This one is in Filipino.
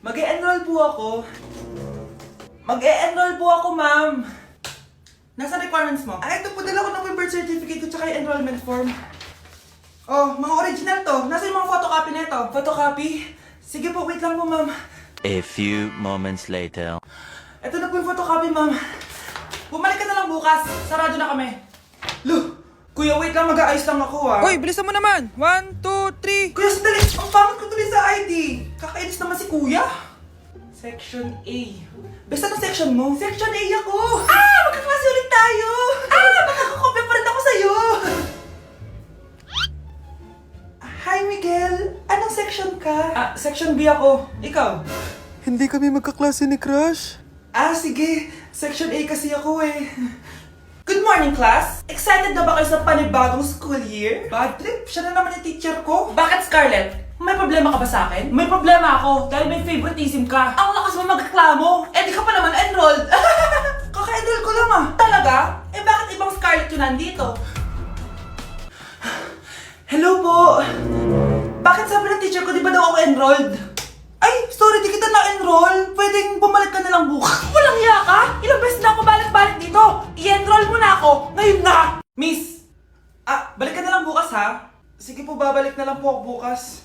Mag-e-enroll po ako. Mag-e-enroll po ako, ma'am. Nasa requirements mo? Ito po, dala ko ng birth certificate ko tsaka yung enrollment form. Oh, mga original to. Nasa yung mga photocopy nito? Photocopy? Sige po, wait lang po, ma'am. A few moments later. Ito na po yung photocopy, ma'am. Bumalik ka na lang bukas. Sarado na kami. Lo, kuya, wait lang. Mag-aayos lang ako, ah. Hoy, bilisan mo naman! 1, 2, 3! Kuya, sandali. Ang pangit ko tuloy sa ID. Kakainis naman si kuya. Section A. Basta ng section mo? Section A ako. Magkaklase ulit tayo. Makakakopya pa rin ako sa'yo. Hi, Miguel. Anong section ka? Section B ako. Ikaw? Hindi kami magkaklase ni Crush. Sige. Section A kasi ako eh. Good morning, class! Excited na ba kayo sa panibagong school year? Bad trip? Siya na naman yung teacher ko. Bakit, Scarlett? May problema ka ba sa akin? May problema ako dahil may favoritism ka. Ang lakas mo magreklamo. Di ka pa naman enrolled. Kaka-enroll ko lang Talaga? Bakit ibang Scarlett yun nandito? Hello po! Bakit sabi ng teacher ko di ba daw ako enrolled? Ay, sorry, di kita na-enroll. Pwedeng bumalik ka na lang bukas. Walang hiya ka? Ilang beses na ako balik-balik dito. I-enroll mo na ako. Ngayon na! Miss! Balik ka na lang bukas ha? Sige po, babalik na lang po ako bukas.